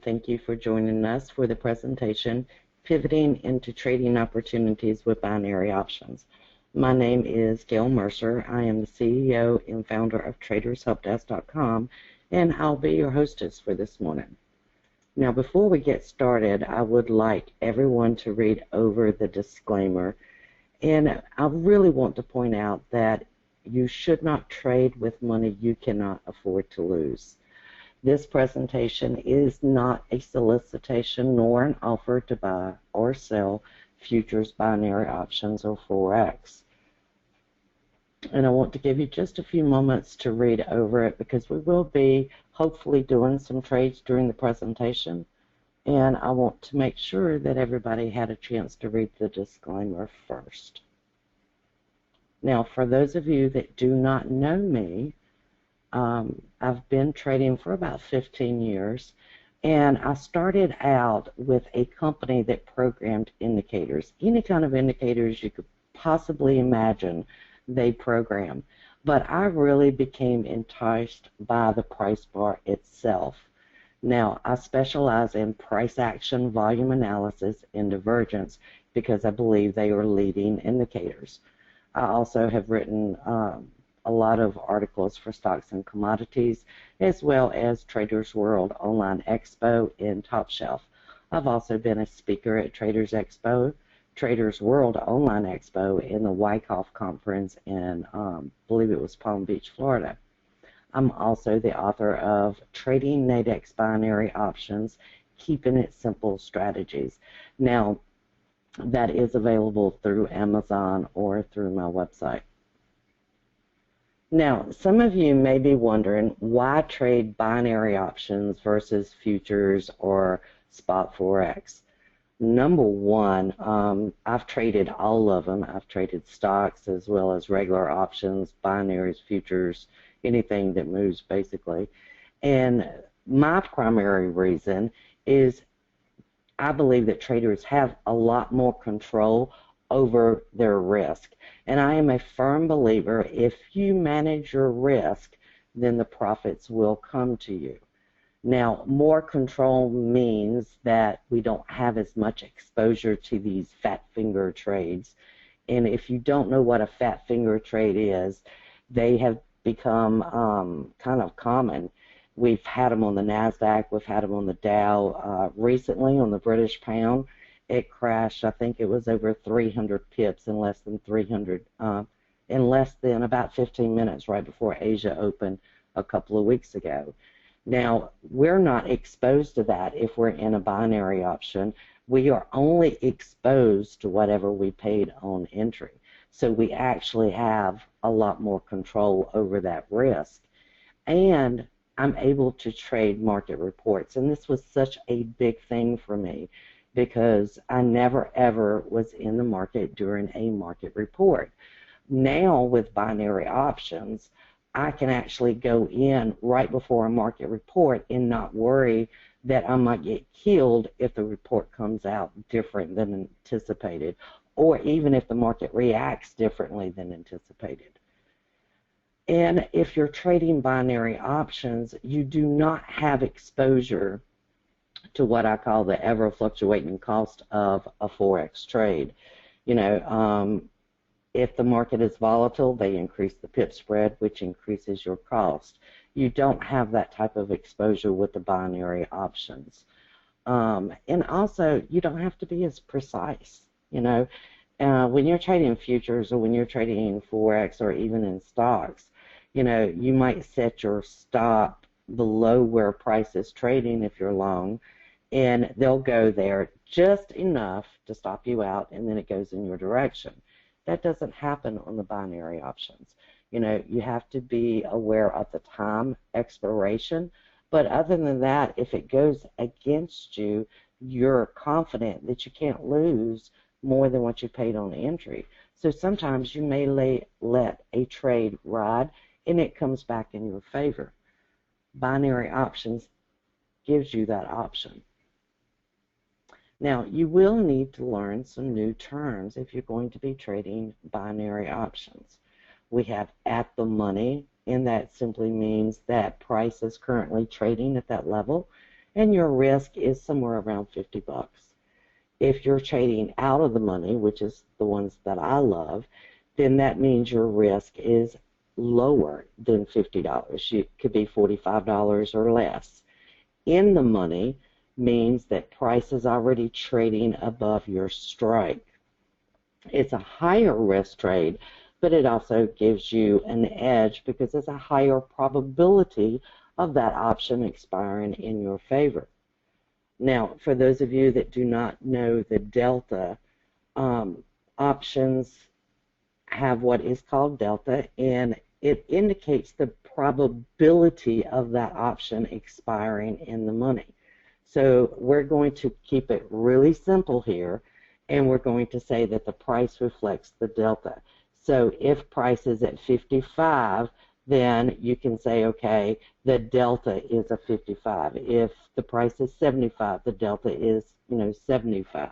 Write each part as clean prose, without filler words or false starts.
thank you for joining us for the presentation, Pivoting into Trading Opportunities with Binary Options. My name is Gail Mercer. I am the CEO and founder of TradersHelpDesk.com, and I'll be your hostess for this morning. Now, before we get started, I would like everyone to read over the disclaimer, and I really want to point out that you should not trade with money you cannot afford to lose. This presentation is not a solicitation nor an offer to buy or sell futures, binary options, or Forex. And I want to give you just a few moments to read over it because we will be hopefully doing some trades during the presentation, and I want to make sure that everybody had a chance to read the disclaimer first. Now, for those of you that do not know me, I've been trading for about 15 years, and I started out with a company that programmed indicators, any kind of indicators you could possibly imagine they program. But I really became enticed by the price bar itself. Now, I specialize in price action, volume analysis, and divergence because I believe they are leading indicators. I also have written a lot of articles for stocks and commodities, as well as Traders World Online Expo and Top Shelf. I've also been a speaker at Traders Expo, Traders World Online Expo, and the Wyckoff Conference in, I believe it was Palm Beach, Florida. I'm also the author of Trading Nadex Binary Options, Keeping It Simple Strategies. Now, that is available through Amazon or through my website. Now, some of you may be wondering why trade binary options versus futures or spot Forex. Number one, I've traded all of them. I've traded stocks as well as regular options, binaries, futures, anything that moves basically. And my primary reason is I believe that traders have a lot more control over their risk. And I am a firm believer if you manage your risk, then the profits will come to you. Now, more control means that we don't have as much exposure to these fat finger trades. And if you don't know what a fat finger trade is, they have become kind of common. We've had them on the NASDAQ, we've had them on the Dow. Recently on the British pound, it crashed. I think it was over 300 pips in less than about 15 minutes right before Asia opened a couple of weeks ago. Now, we're not exposed to that if we're in a binary option. We are only exposed to whatever we paid on entry. So we actually have a lot more control over that risk. And I'm able to trade market reports. And this was such a big thing for me, because I never ever was in the market during a market report. Now with binary options, I can actually go in right before a market report and not worry that I might get killed if the report comes out different than anticipated, or even if the market reacts differently than anticipated. And if you're trading binary options, you do not have exposure to what I call the ever-fluctuating cost of a Forex trade. You know, if the market is volatile, they increase the pip spread, which increases your cost. You don't have that type of exposure with the binary options. And also, you don't have to be as precise. You know, when you're trading futures or when you're trading Forex or even in stocks, you know, you might set your stop below where price is trading if you're long, and they'll go there just enough to stop you out, and then it goes in your direction. That doesn't happen on the binary options. You know, you have to be aware of the time expiration, but other than that, if it goes against you, you're confident that you can't lose more than what you paid on entry. So sometimes you may let a trade ride, and it comes back in your favor. Binary options gives you that option. Now, you will need to learn some new terms if you're going to be trading binary options. We have at the money, and that simply means that price is currently trading at that level. and your risk is somewhere around 50 bucks. If you're trading out of the money, which is the ones that I love, then that means your risk is lower than $50. It could be $45 or less. In the money means that price is already trading above your strike. It's a higher risk trade, but it also gives you an edge because there's a higher probability of that option expiring in your favor. Now, for those of you that do not know the delta, options have what is called delta, and it indicates the probability of that option expiring in the money. So we're going to keep it really simple here, and we're going to say that the price reflects the delta. So if price is at 55, then you can say, okay, the delta is a 55. If the price is 75, the delta is, 75.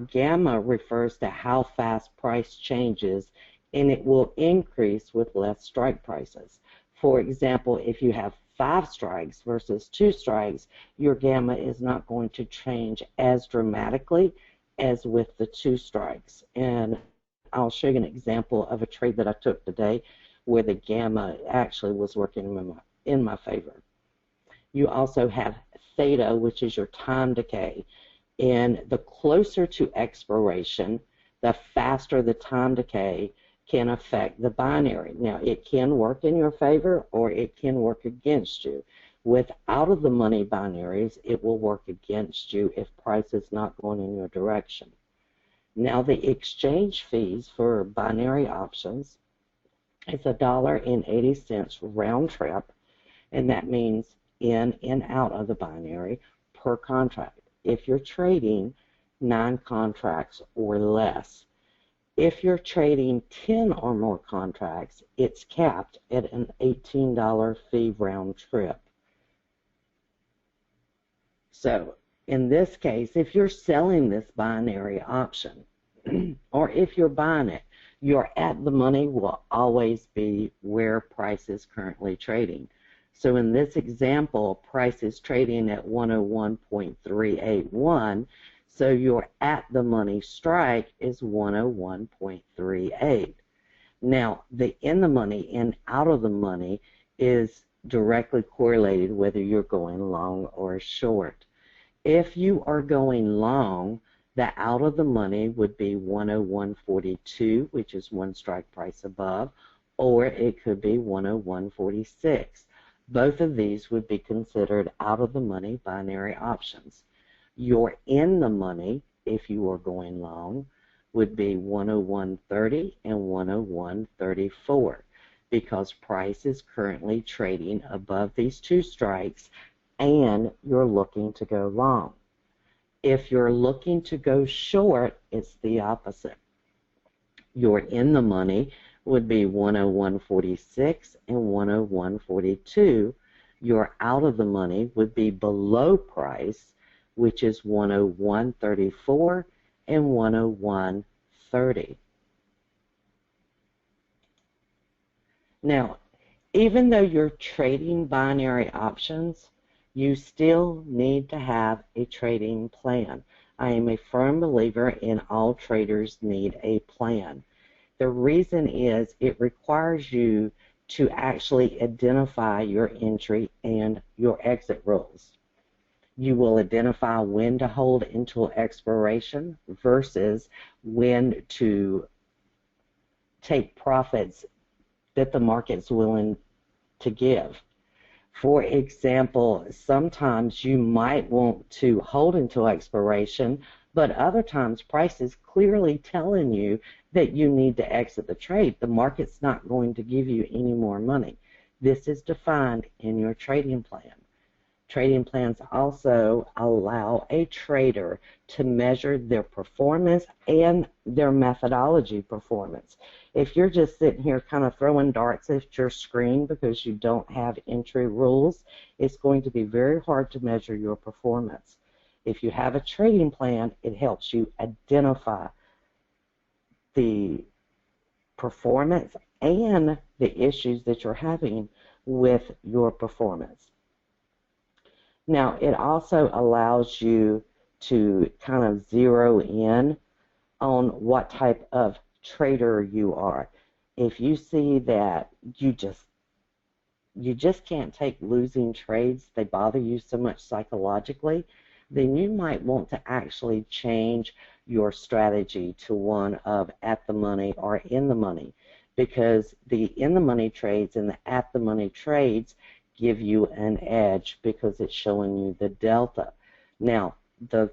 Gamma refers to how fast price changes, and it will increase with less strike prices. For example, if you have 5 strikes versus 2 strikes, your gamma is not going to change as dramatically as with the 2 strikes. And I'll show you an example of a trade that I took today where the gamma actually was working in my favor. You also have theta, which is your time decay. And the closer to expiration, the faster the time decay can affect the binary. Now, it can work in your favor or it can work against you. With out-of-the-money binaries, it will work against you if price is not going in your direction. Now, the exchange fees for binary options is $1.80 round trip, and that means in and out of the binary per contract if you're trading 9 contracts or less. If you're trading 10 or more contracts, it's capped at an $18 fee round trip. So in this case, if you're selling this binary option, or if you're buying it, your at the money will always be where price is currently trading. So in this example, price is trading at 101.381, so your at the money strike is 101.38. Now, the in the money and out of the money is directly correlated whether you're going long or short. If you are going long, the out of the money would be 101.42, which is 1 strike price above, or it could be 101.46. Both of these would be considered out of the money binary options. Your in the money, if you are going long, would be 101.30 and 101.34 because price is currently trading above these 2 strikes and you're looking to go long. If you're looking to go short, it's the opposite. Your in the money would be 101.46 and 101.42. Your out of the money would be below price, which is 101.34 and 101.30. Now, even though you're trading binary options, you still need to have a trading plan. I am a firm believer in all traders need a plan. The reason is it requires you to actually identify your entry and your exit rules. You will identify when to hold until expiration versus when to take profits that the market's willing to give. For example, sometimes you might want to hold until expiration, but other times price is clearly telling you that you need to exit the trade. The market's not going to give you any more money. This is defined in your trading plan. Trading plans also allow a trader to measure their performance and their methodology performance. If you're just sitting here kind of throwing darts at your screen because you don't have entry rules, it's going to be very hard to measure your performance. If you have a trading plan, it helps you identify the performance and the issues that you're having with your performance. Now, it also allows you to kind of zero in on what type of trader you are. If you see that you just can't take losing trades, they bother you so much psychologically, then you might want to actually change your strategy to one of at the money or in the money, because the in the money trades and the at the money trades give you an edge because it's showing you the delta. Now, the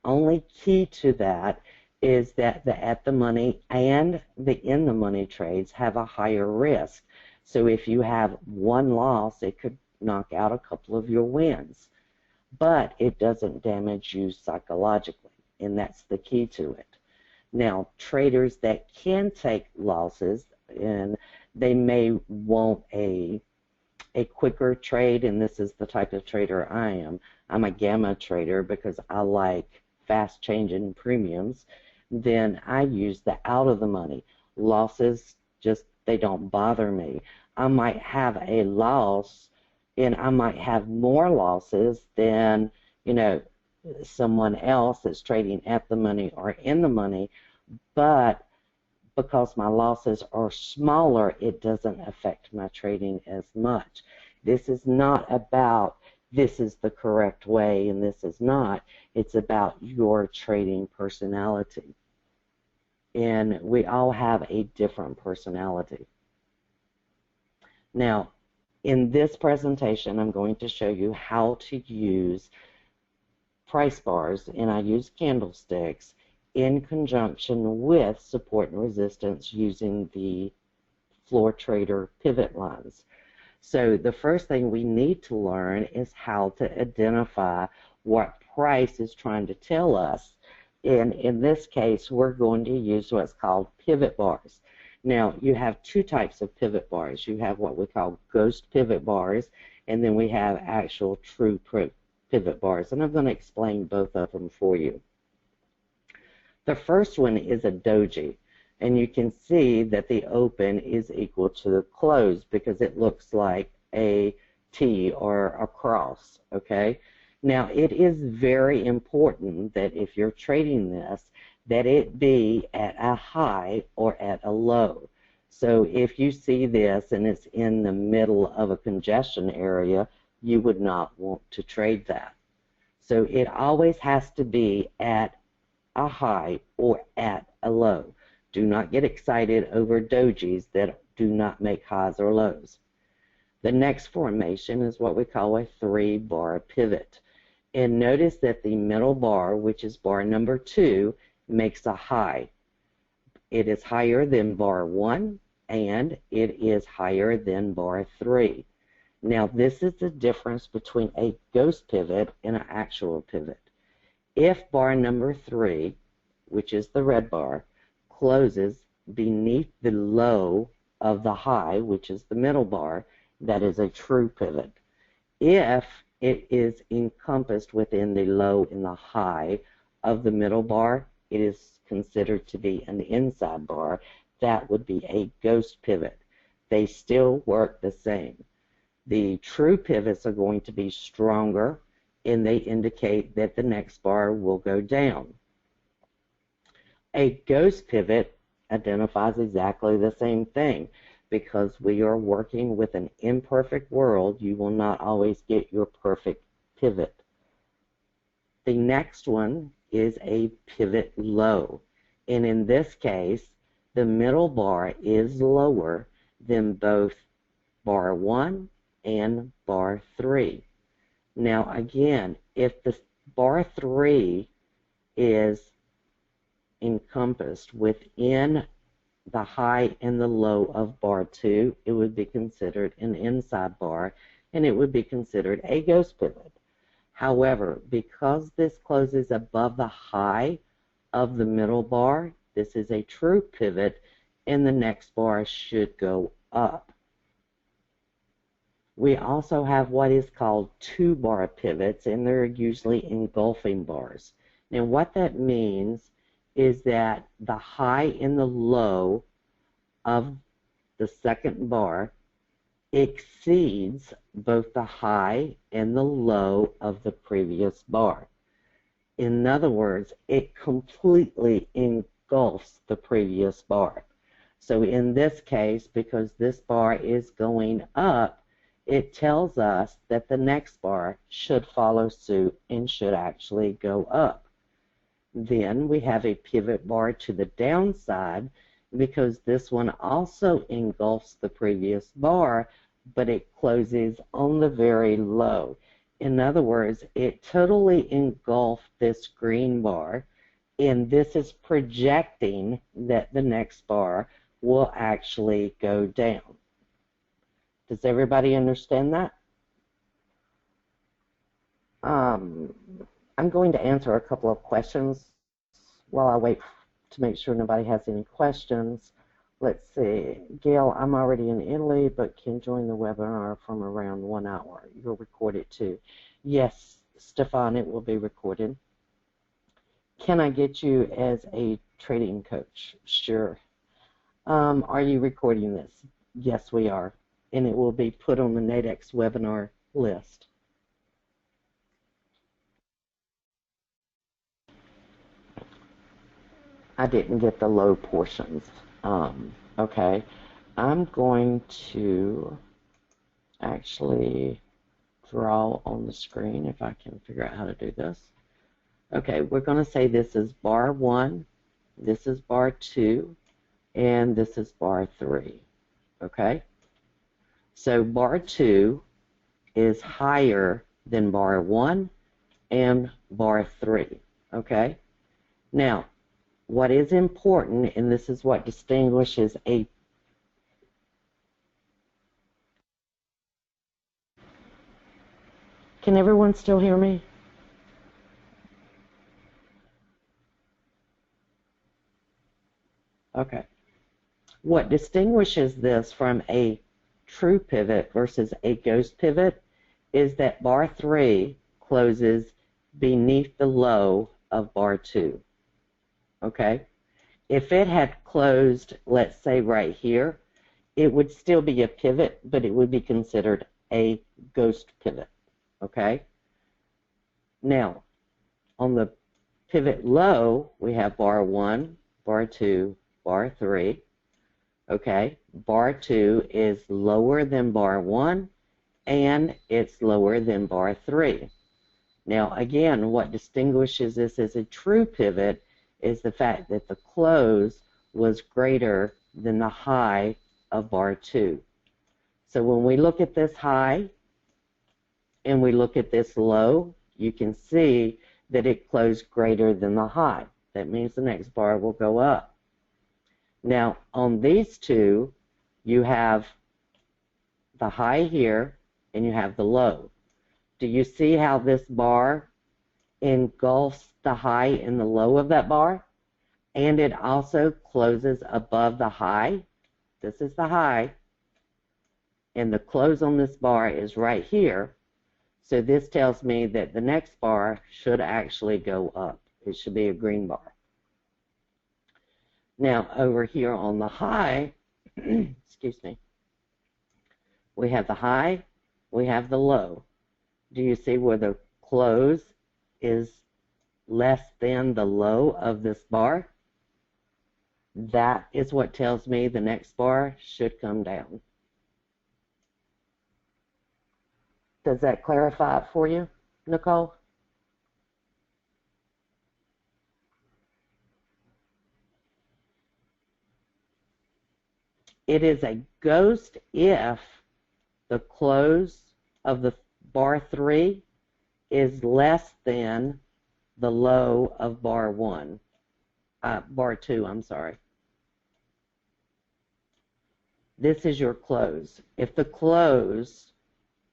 only key to that is that the at the money and the in the money trades have a higher risk. So if you have one loss, it could knock out a couple of your wins. But it doesn't damage you psychologically, and that's the key to it. Now, traders that can take losses, and they may want a quicker trade, and this is the type of trader I am. I'm a gamma trader because I like fast changing premiums. Then I use the out of the money. Losses, just they don't bother me. I might have a loss, and I might have more losses than, someone else that's trading at the money or in the money, but because my losses are smaller, it doesn't affect my trading as much. This is not about this is the correct way and this is not. It's about your trading personality. And we all have a different personality. Now, in this presentation, I'm going to show you how to use price bars, and I use candlesticks in conjunction with support and resistance using the floor trader pivot lines. So the first thing we need to learn is how to identify what price is trying to tell us. And in this case, we're going to use what's called pivot bars. Now, you have two types of pivot bars. You have what we call ghost pivot bars, and then we have actual true pivot bars. And I'm going to explain both of them for you. The first one is a doji, and you can see that the open is equal to the close because it looks like a T or a cross, okay? Now, it is very important that if you're trading this, that it be at a high or at a low. So if you see this and it's in the middle of a congestion area, you would not want to trade that. So it always has to be at a high or at a low. Do not get excited over dojis that do not make highs or lows. The next formation is what we call a 3-bar pivot. And notice that the middle bar, which is bar number 2, makes a high. It is higher than bar 1, and it is higher than bar 3. Now, this is the difference between a ghost pivot and an actual pivot. If bar number 3, which is the red bar, closes beneath the low of the high, which is the middle bar, that is a true pivot. If it is encompassed within the low and the high of the middle bar, it is considered to be an inside bar. That would be a ghost pivot. They still work the same. The true pivots are going to be stronger, and they indicate that the next bar will go down. A ghost pivot identifies exactly the same thing. Because we are working with an imperfect world, you will not always get your perfect pivot. The next one is a pivot low. And in this case, the middle bar is lower than both bar 1 and bar 3. Now again, if the bar 3 is encompassed within the high and the low of bar 2, it would be considered an inside bar, and it would be considered a ghost pivot. However, because this closes above the high of the middle bar, this is a true pivot, and the next bar should go up. We also have what is called 2-bar pivots, and they're usually engulfing bars. Now, what that means is that the high and the low of the second bar exceeds both the high and the low of the previous bar. In other words, it completely engulfs the previous bar. So in this case, because this bar is going up, it tells us that the next bar should follow suit and should actually go up. Then we have a pivot bar to the downside because this one also engulfs the previous bar, but it closes on the very low. In other words, it totally engulfed this green bar, and this is projecting that the next bar will actually go down. Does everybody understand that? I'm going to answer a couple of questions while I wait to make sure nobody has any questions. Let's see. Gail, I'm already in Italy, but can join the webinar from around 1 hour. You'll record it too. Yes, Stefan, it will be recorded. Can I get you as a trading coach? Sure. Are you recording this? Yes, we are. And it will be put on the Nadex webinar list. I didn't get the low portions. Okay. I'm going to actually draw on the screen if I can figure out how to do this. Okay, we're going to say this is bar 1, this is bar 2, and this is bar 3. Okay? So bar 2 is higher than bar 1 and bar 3. Okay? Now, what is important, and this is what distinguishes a Can everyone still hear me? Okay. What distinguishes this from a true pivot versus a ghost pivot is that bar 3 closes beneath the low of bar 2. Okay? If it had closed, let's say right here, it would still be a pivot, but it would be considered a ghost pivot. Okay? Now, on the pivot low, we have bar 1, bar 2, bar 3. Okay? Bar 2 is lower than bar 1, and it's lower than bar 3. Now, again, what distinguishes this as a true pivot is the fact that the close was greater than the high of bar 2. So when we look at this high and we look at this low, you can see that it closed greater than the high. That means the next bar will go up. Now, on these two, you have the high here and you have the low. Do you see how this bar engulfs the high and the low of that bar? And it also closes above the high. This is the high. And the close on this bar is right here. So this tells me that the next bar should actually go up. It should be a green bar. Now, over here on the high, excuse me, we have the high, we have the low. Do you see where the close is less than the low of this bar? That is what tells me the next bar should come down. Does that clarify it for you, Nicole? It is a ghost if the close of the bar 3 is less than the low of bar 2, I'm sorry. This is your close. If the close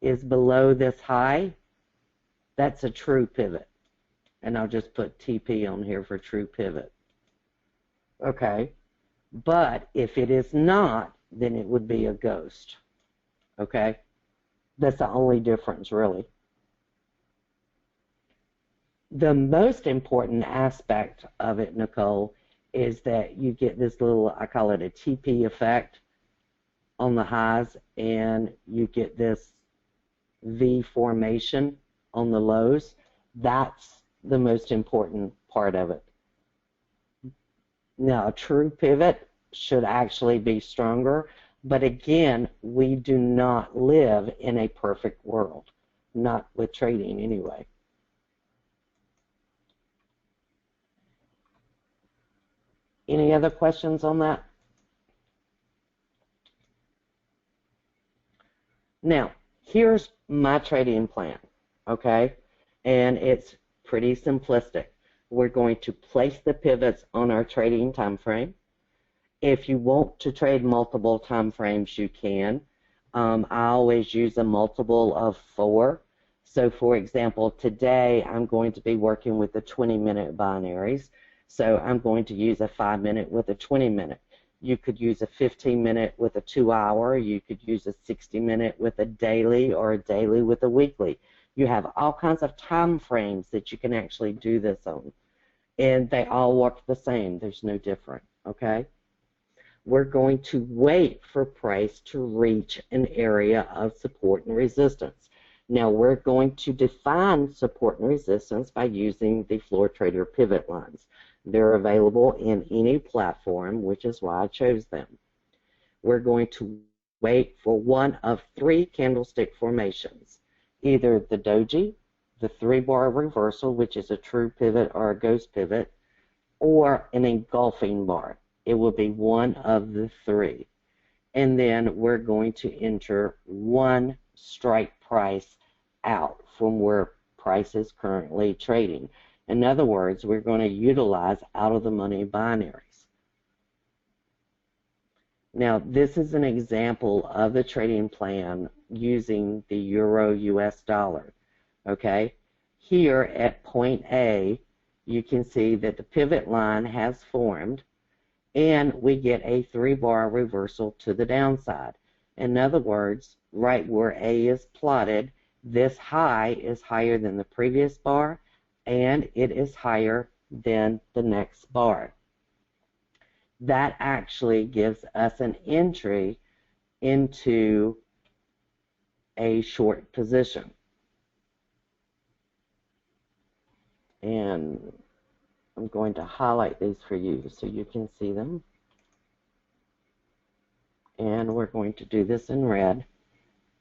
is below this high, that's a true pivot. And I'll just put TP on here for true pivot. Okay. But if it is not, then it would be a ghost. Okay? That's the only difference, really. The most important aspect of it, Nicole, is that you get this little, I call it a TP effect. on the highs and you get this V formation on the lows. That's the most important part of it. Now, a true pivot should actually be stronger, but again, we do not live in a perfect world, not with trading anyway. Any other questions on that? Now, here's my trading plan, okay? And it's pretty simplistic. We're going to place the pivots on our trading time frame. If you want to trade multiple time frames, you can. I always use a multiple of 4. So, for example, today I'm going to be working with the 20-minute binaries. So I'm going to use a 5-minute with a 20-minute. You could use a 15-minute with a 2-hour. You could use a 60-minute with a daily or a daily with a weekly. You have all kinds of time frames that you can actually do this on. And they all work the same. There's no different, okay? We're going to wait for price to reach an area of support and resistance. Now we're going to define support and resistance by using the floor trader pivot lines. They're available in any platform, which is why I chose them. We're going to wait for one of 3 candlestick formations, either the doji, the 3-bar reversal, which is a true pivot or a ghost pivot, or an engulfing bar. It will be one of the 3. And then we're going to enter one strike price out from where price is currently trading. In other words, we're going to utilize out-of-the-money binaries. Now, this is an example of the trading plan using the Euro-US dollar. Okay? Here at point A, you can see that the pivot line has formed, and we get a 3-bar reversal to the downside. In other words, right where A is plotted, this high is higher than the previous bar, and it is higher than the next bar. That actually gives us an entry into a short position. And I'm going to highlight these for you so you can see them. And we're going to do this in red.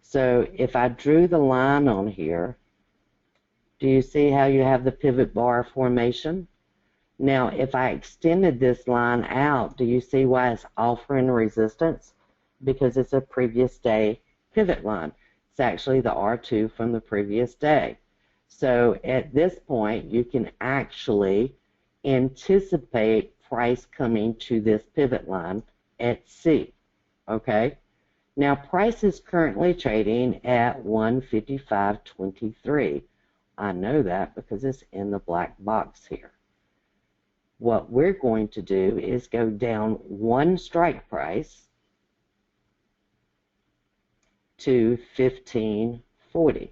So if I drew the line on here, do you see how you have the pivot bar formation? Now, if I extended this line out, do you see why it's offering resistance? Because it's a previous day pivot line. It's actually the R2 from the previous day. So at this point, you can actually anticipate price coming to this pivot line at C. Okay? Now, price is currently trading at 155.23. I know that because it's in the black box here. What we're going to do is go down one strike price to 15.40.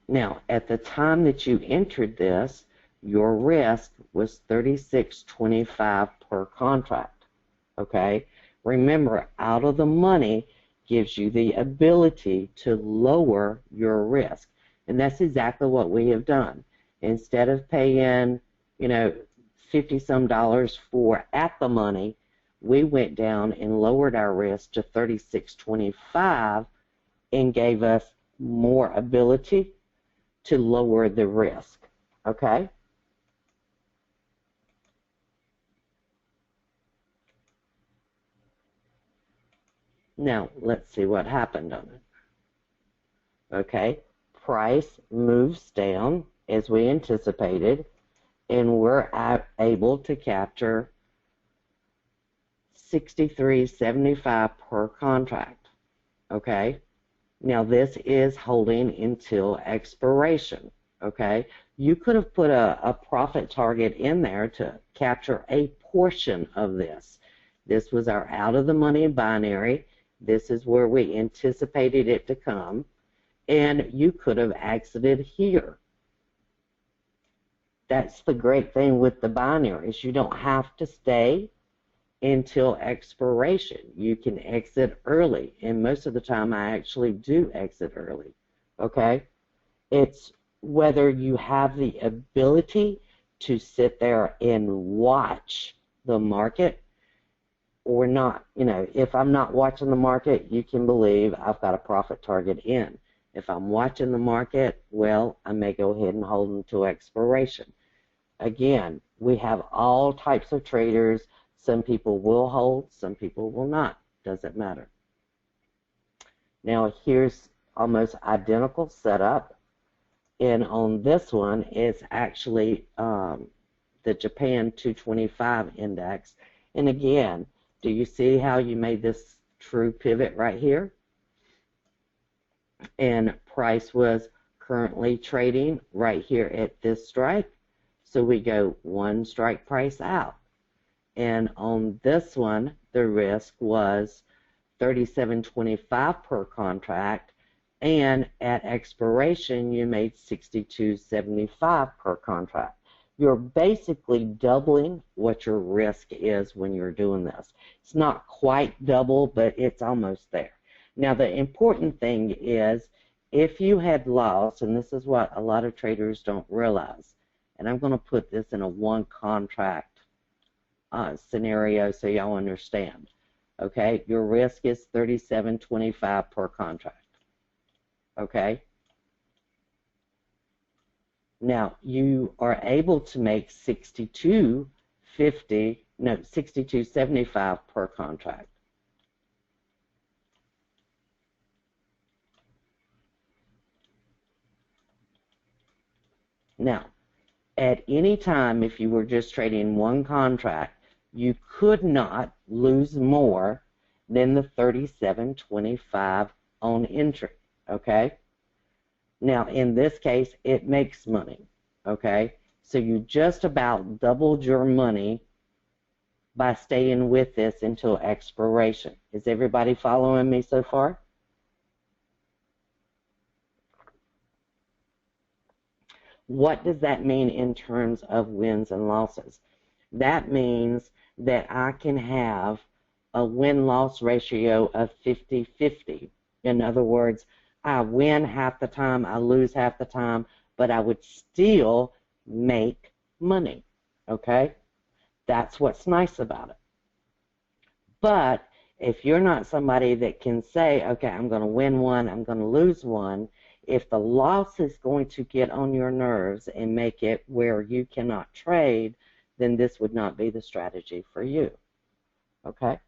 Now, at the time that you entered this, your risk was $36.25 per contract. Okay? Remember, out of the money gives you the ability to lower your risk. And that's exactly what we have done. Instead of paying, $50-some for at the money, we went down and lowered our risk to $36.25 and gave us more ability to lower the risk. Okay? Now, let's see what happened on it. Okay, price moves down as we anticipated, and we're able to capture $63.75 per contract. Okay, now this is holding until expiration. Okay, you could have put a profit target in there to capture a portion of this. This was our out-of-the-money binary. This is where we anticipated it to come, and you could have exited here. That's the great thing with the binaries. You don't have to stay. until expiration. You can exit early, and most of the time I actually do exit early, okay? It's whether you have the ability to sit there and watch the market or not. You know, if I'm not watching the market, you can believe I've got a profit target in. If I'm watching the market, well, I may go ahead and hold until expiration. Again, we have all types of traders. Some people will hold, some people will not. Doesn't matter. Now here's almost identical setup. And on this one, it's actually the Japan 225 index. And again, do you see how you made this true pivot right here? And price was currently trading right here at this strike. So we go one strike price out. And on this one, the risk was $37.25 per contract. And at expiration, you made $62.75 per contract. You're basically doubling what your risk is when you're doing this. It's not quite double, but it's almost there. Now, the important thing is if you had lost, and this is what a lot of traders don't realize, and I'm going to put this in a one contract scenario so y'all understand. Okay, your risk is $37.25 per contract. Okay. Now you are able to make $62.75 per contract. Now, at any time, if you were just trading one contract, you could not lose more than the $37.25 on entry. Okay? Now, in this case, it makes money. Okay? So you just about doubled your money by staying with this until expiration. Is everybody following me so far? What does that mean in terms of wins and losses? That means that I can have a win-loss ratio of 50-50. In other words, I win half the time, I lose half the time, but I would still make money, okay? That's what's nice about it. But if you're not somebody that can say, okay, I'm going to win one, I'm going to lose one, if the loss is going to get on your nerves and make it where you cannot trade, then this would not be the strategy for you, okay?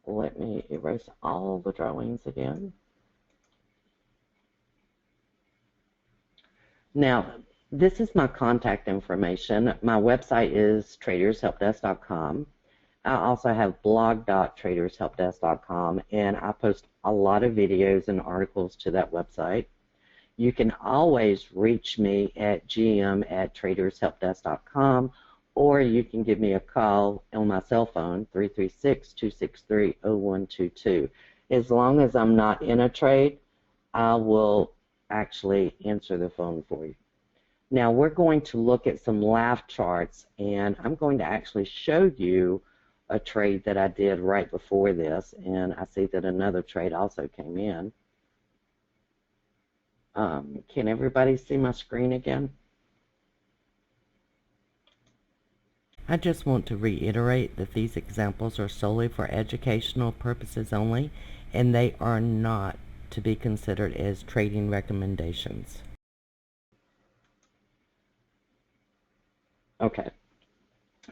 Let me erase all the drawings again. Now, this is my contact information. My website is tradershelpdesk.com. I also have blog.tradershelpdesk.com, and I post a lot of videos and articles to that website. You can always reach me at gm@tradershelpdesk.com, or you can give me a call on my cell phone, 336-263-0122. As long as I'm not in a trade, I will actually answer the phone for you. Now, we're going to look at some laugh charts, and I'm going to actually show you a trade that I did right before this, and I see that another trade also came in. Can everybody see my screen again? I just want to reiterate that these examples are solely for educational purposes only, and they are not to be considered as trading recommendations. Okay.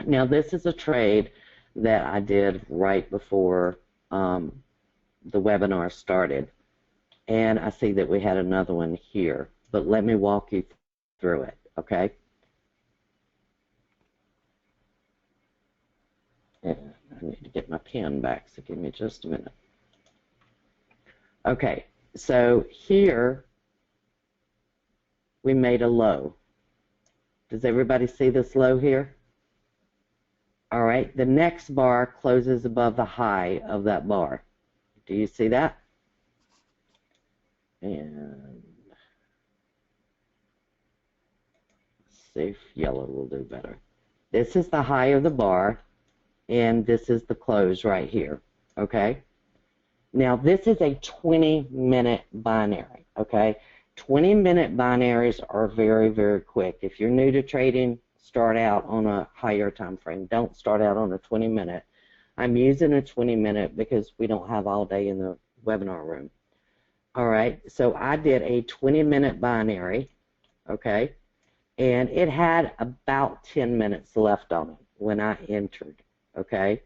Now, this is a trade that I did right before the webinar started. And I see that we had another one here. But let me walk you through it, okay? And I need to get my pen back, so give me just a minute. Okay, so here we made a low. Does everybody see this low here? All right, the next bar closes above the high of that bar. Do you see that? And let's see if yellow will do better. This is the high of the bar, and this is the close right here, okay? Now, this is a 20-minute binary, okay? 20-minute binaries are very, very quick. If you're new to trading, start out on a higher time frame. Don't start out on a 20-minute. I'm using a 20-minute because we don't have all day in the webinar room. All right, so I did a 20-minute binary, okay, and it had about 10 minutes left on it when I entered, okay?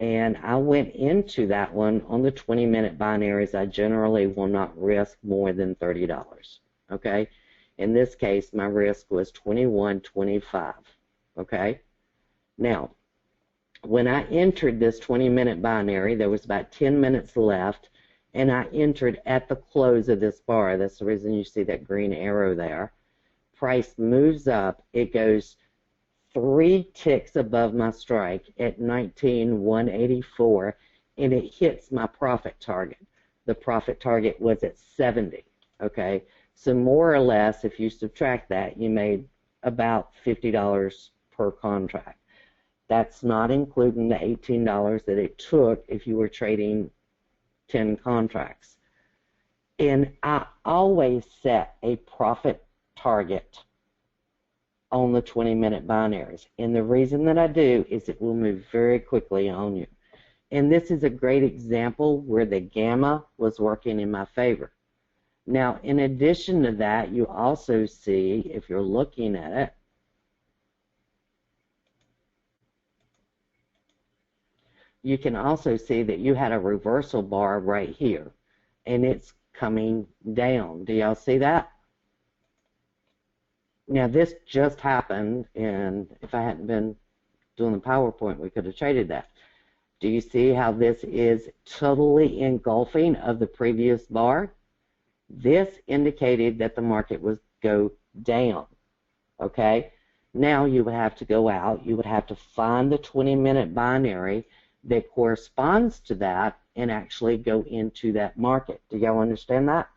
And I went into that one on the 20-minute binaries. I generally will not risk more than $30, okay? In this case, my risk was $21.25, okay? Now, when I entered this 20-minute binary, there was about 10 minutes left, and I entered at the close of this bar. That's the reason you see that green arrow there. Price moves up. It goes 3 ticks above my strike at 19,184, and it hits my profit target. The profit target was at 70, okay? So more or less, if you subtract that, you made about $50 per contract. That's not including the $18 that it took if you were trading 10 contracts. And I always set a profit target on the 20-minute binaries. And the reason that I do is it will move very quickly on you. And this is a great example where the gamma was working in my favor. Now, in addition to that, you also see, if you're looking at it, you can also see that you had a reversal bar right here, and it's coming down. Do y'all see that? Now, this just happened, and if I hadn't been doing the PowerPoint, we could have traded that. Do you see how this is totally engulfing of the previous bar? This indicated that the market would go down, okay? Now you would have to go out. You would have to find the 20-minute binary that corresponds to that and actually go into that market. Do y'all understand that?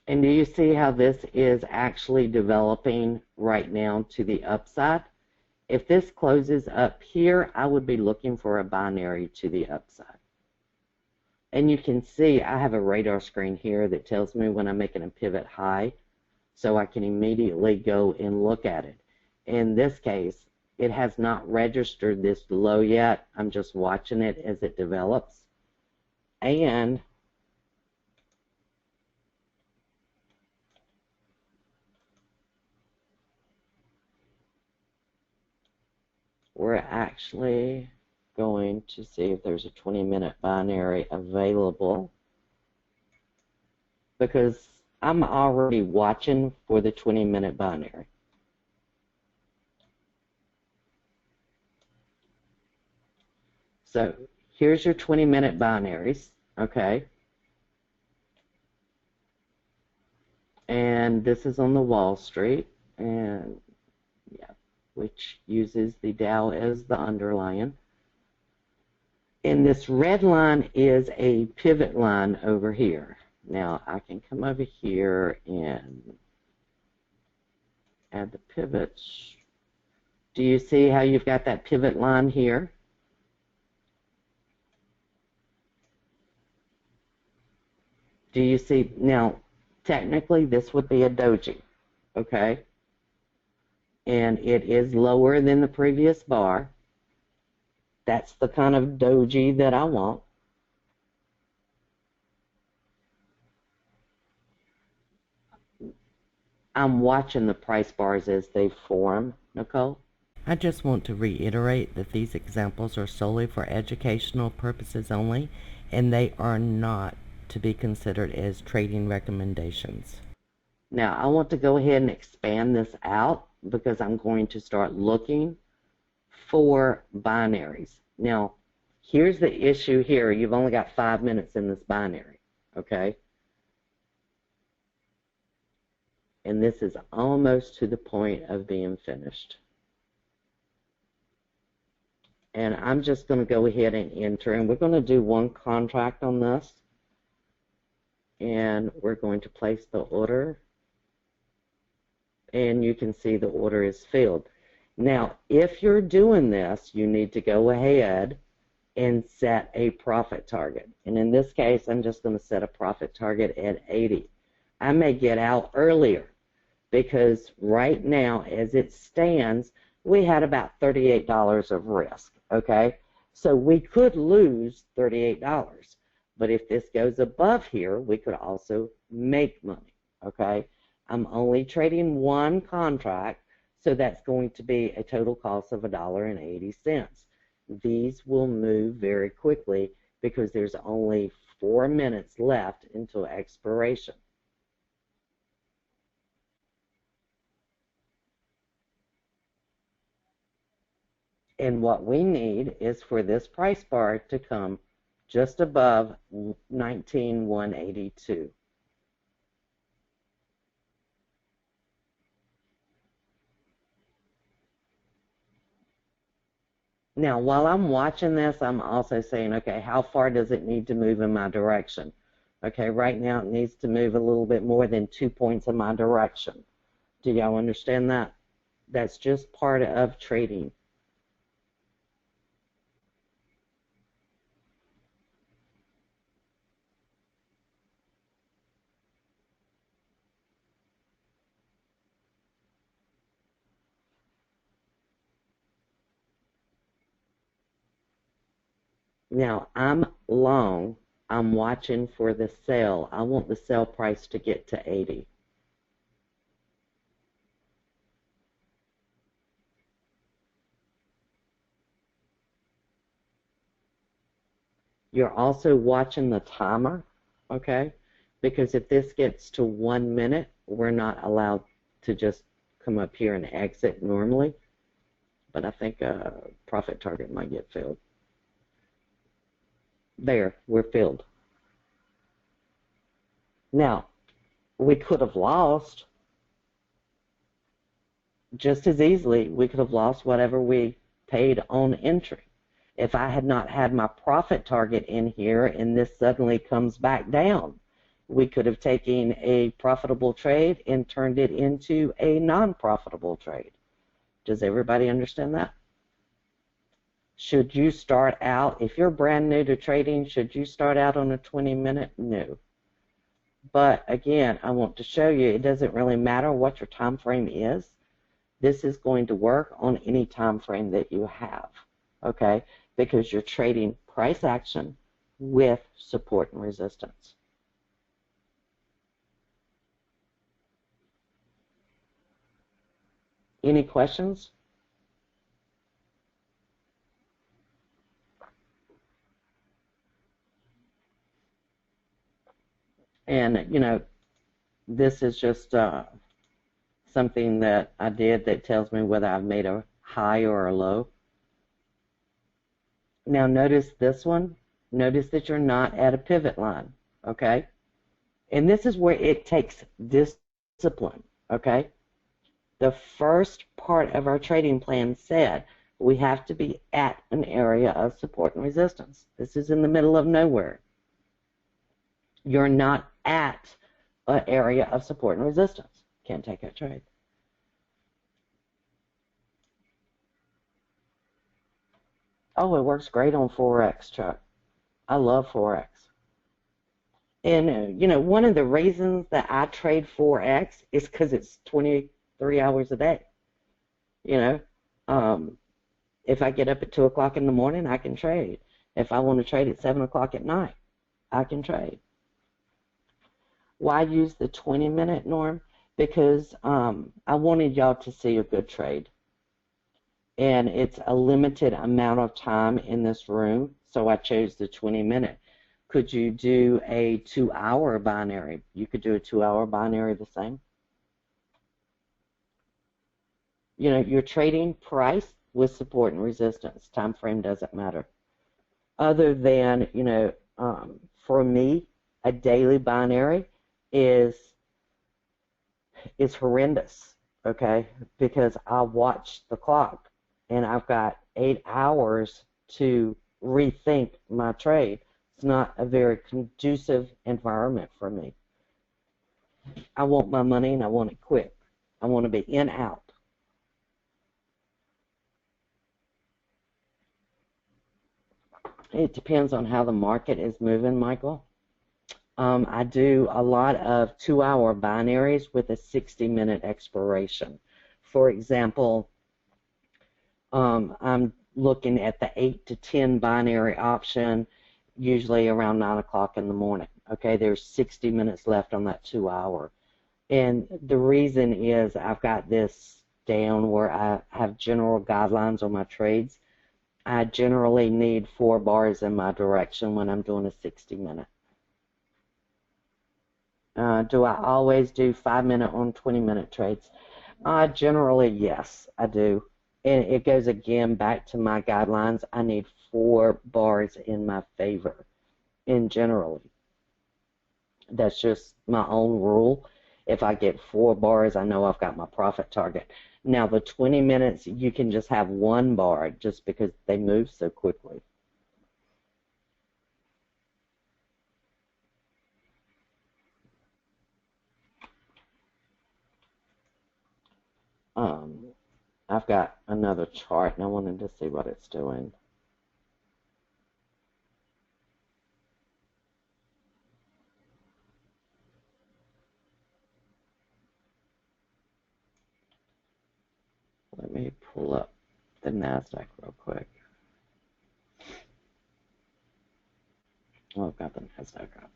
And do you see how this is actually developing right now to the upside? If this closes up here, I would be looking for a binary to the upside. And you can see I have a radar screen here that tells me when I'm making a pivot high, so I can immediately go and look at it. In this case, it has not registered this low yet. I'm just watching it as it develops. And we're actually going to see if there's a 20-minute binary available, because I'm already watching for the 20-minute binary. So here's your 20-minute binaries, okay? And this is on the Wall Street, and yeah, which uses the Dow as the underlying. And this red line is a pivot line over here. Now I can come over here and add the pivots. Do you see how you've got that pivot line here? Do you see? Now, technically this would be a doji, okay? And it is lower than the previous bar. That's the kind of doji that I want. I'm watching the price bars as they form, Nicole. I just want to reiterate that these examples are solely for educational purposes only, and they are not to be considered as trading recommendations. Now, I want to go ahead and expand this out because I'm going to start looking for binaries. Now, here's the issue here. You've only got 5 minutes in this binary, okay? And this is almost to the point of being finished. And I'm just going to go ahead and enter, and we're going to do one contract on this. and we're going to place the order, and you can see the order is filled. Now, if you're doing this, you need to go ahead and set a profit target. And in this case, I'm just going to set a profit target at 80. I may get out earlier because right now, as it stands, we had about $38 of risk, okay? So we could lose $38. But if this goes above here, we could also make money, okay? I'm only trading one contract, so that's going to be a total cost of $1.80. These will move very quickly because there's only 4 minutes left until expiration. And what we need is for this price bar to come just above 19,182. Now, while I'm watching this, I'm also saying, okay, how far does it need to move in my direction? Okay, right now it needs to move a little bit more than 2 points in my direction. Do y'all understand that? That's just part of trading. Now, I'm long. I'm watching for the sell. I want the sell price to get to 80. You're also watching the timer, okay? Because if this gets to 1 minute, we're not allowed to just come up here and exit normally. But I think a profit target might get filled. There, we're filled. Now, we could have lost just as easily. We could have lost whatever we paid on entry. If I had not had my profit target in here and this suddenly comes back down, we could have taken a profitable trade and turned it into a non-profitable trade. Does everybody understand that? Should you start out, if you're brand new to trading, should you start out on a 20-minute? No. But again, I want to show you it doesn't really matter what your time frame is. This is going to work on any time frame that you have, okay? Because you're trading price action with support and resistance. Any questions? And, you know, this is just something that I did that tells me whether I've made a high or a low. Now notice this one. Notice that you're not at a pivot line, okay? And this is where it takes discipline, okay? The first part of our trading plan said we have to be at an area of support and resistance. This is in the middle of nowhere. You're not at an area of support and resistance. Can't take that trade. Oh, it works great on Forex, Chuck. I love Forex. And, you know, one of the reasons that I trade Forex is because it's 23 hours a day. You know, if I get up at 2 o'clock in the morning, I can trade. If I want to trade at 7 o'clock at night, I can trade. Why use the 20-minute norm? Because I wanted y'all to see a good trade. And it's a limited amount of time in this room, so I chose the 20-minute. Could you do a 2-hour binary? You could do a 2-hour binary the same. You know, you're trading price with support and resistance. Time frame doesn't matter. Other than, you know, for me, a daily binary is horrendous, okay? Because I watch the clock, and I've got 8 hours to rethink my trade. It's not a very conducive environment for me. I want my money and I want it quick. I want to be in, out. It depends on how the market is moving, Michael. I do a lot of 2-hour binaries with a 60-minute expiration. For example, I'm looking at the 8 to 10 binary option, usually around 9 o'clock in the morning. Okay, there's 60 minutes left on that 2-hour. And the reason is I've got this down where I have general guidelines on my trades. I generally need 4 bars in my direction when I'm doing a 60-minute. Do I always do 5-minute on 20-minute trades? Generally, yes, I do. And it goes again back to my guidelines. I need 4 bars in my favor, in generally. That's just my own rule. If I get 4 bars, I know I've got my profit target. Now, the 20 minutes, you can just have 1 bar just because they move so quickly. I've got another chart, and I wanted to see what it's doing. Let me pull up the NASDAQ real quick. Oh, I've got the NASDAQ up.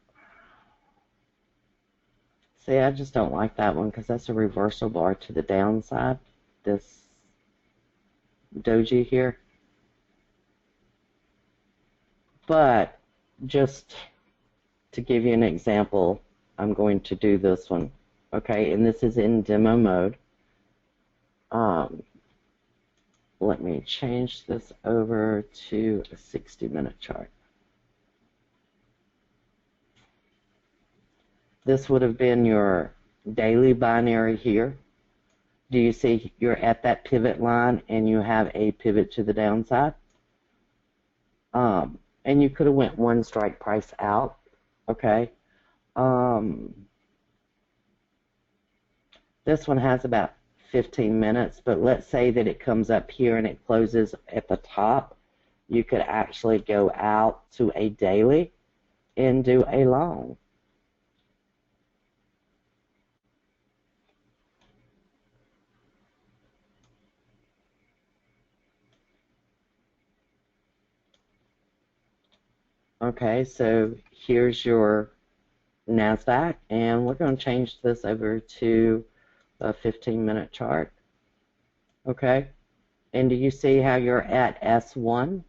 See, I just don't like that one because that's a reversal bar to the downside, this doji here. But just to give you an example, I'm going to do this one. Okay, and this is in demo mode. Let me change this over to a 60-minute chart. This would have been your daily binary here. Do you see you're at that pivot line and you have a pivot to the downside? And you could have went 1 strike price out, okay? This one has about 15 minutes, but let's say that it comes up here and it closes at the top. You could actually go out to a daily and do a long. Okay, so here's your NASDAQ, and we're going to change this over to a 15-minute chart. Okay, and do you see how you're at S1?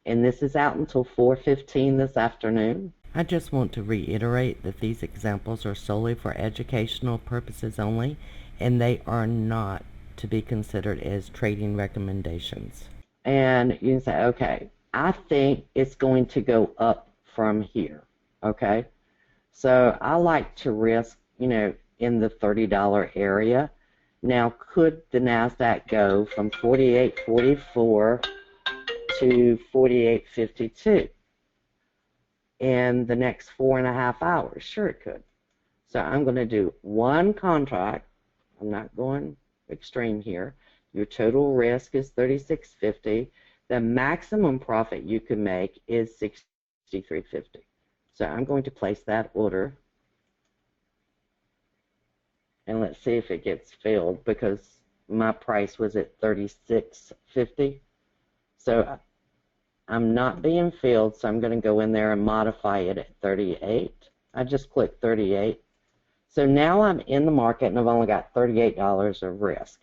And this is out until 4:15 this afternoon. I just want to reiterate that these examples are solely for educational purposes only, and they are not to be considered as trading recommendations. And you can say, okay, I think it's going to go up from here, okay? So I like to risk, you know, in the $30 area. Now, could the NASDAQ go from 48.44 to 48.52 in the next 4.5 hours? Sure it could. So I'm going to do 1 contract. I'm not going extreme here. Your total risk is $36.50. The maximum profit you can make is $63.50. So I'm going to place that order. And let's see if it gets filled because my price was at $36.50. So I'm not being filled, so I'm going to go in there and modify it at 38. I just clicked 38. So now I'm in the market and I've only got $38 of risk.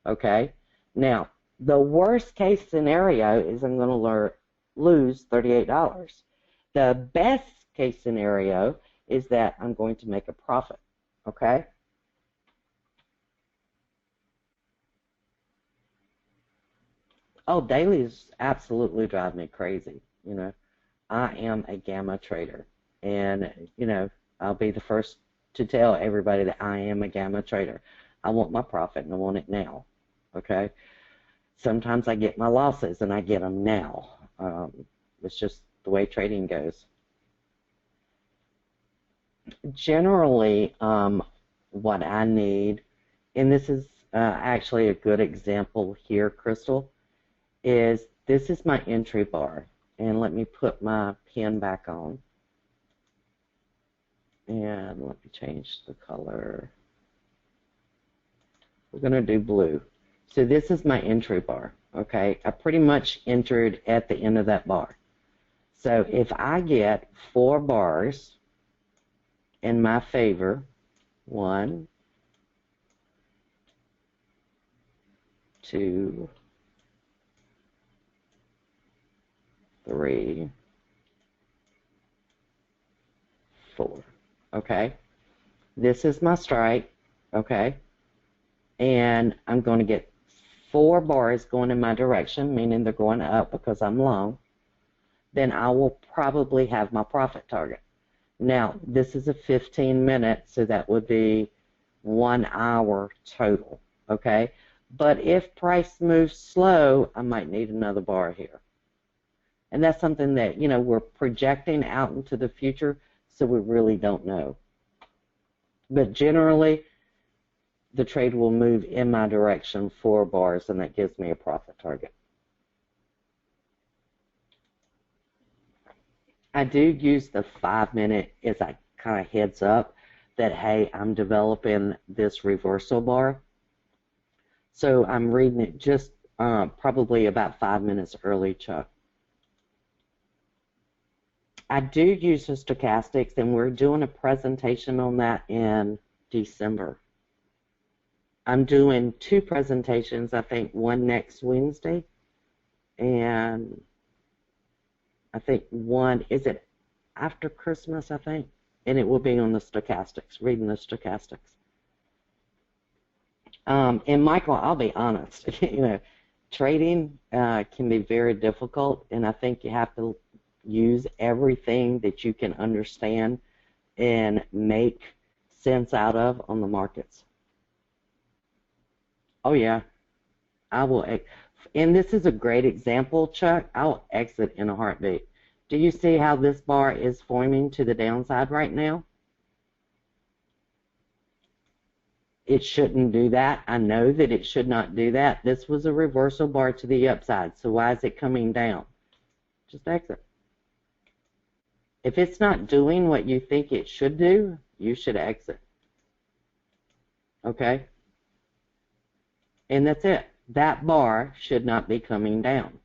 Okay? Now, the worst case scenario is I'm going to lose $38. The best case scenario is that I'm going to make a profit. Okay? Oh, dailies absolutely drive me crazy. You know, I am a gamma trader, and you know, I'll be the first to tell everybody that I am a gamma trader. I want my profit, and I want it now. Okay. Sometimes I get my losses, and I get them now. It's just the way trading goes. Generally, what I need, and this is actually a good example here, Crystal, is this is my entry bar. And let me put my pen back on. And let me change the color. We're going to do blue. So this is my entry bar, okay? I pretty much entered at the end of that bar. So if I get 4 bars in my favor, 1, 2, 3, 4, okay? This is my strike, okay? And I'm going to get 4 bars going in my direction, meaning they're going up because I'm long. Then I will probably have my profit target. Now, this is a 15-minute, so that would be 1 hour total, okay? But if price moves slow, I might need another bar here. And that's something that, you know, we're projecting out into the future, so we really don't know. But generally, the trade will move in my direction 4 bars, and that gives me a profit target. I do use the 5-minute as a kind of heads up that, hey, I'm developing this reversal bar. So I'm reading it just probably about 5 minutes early, Chuck. I do use the stochastics, and we're doing a presentation on that in December. I'm doing 2 presentations, I think one next Wednesday, and I think one, is it after Christmas, I think? And it will be on the stochastics, reading the stochastics. And Michael, I'll be honest, you know, trading can be very difficult, and I think you have to use everything that you can understand and make sense out of on the markets. Oh yeah, I will. And this is a great example, Chuck. I'll exit in a heartbeat. Do you see how this bar is forming to the downside right now? It shouldn't do that. I know that it should not do that. This was a reversal bar to the upside, so why is it coming down? Just exit. If it's not doing what you think it should do, you should exit. Okay? And that's it. That bar should not be coming down.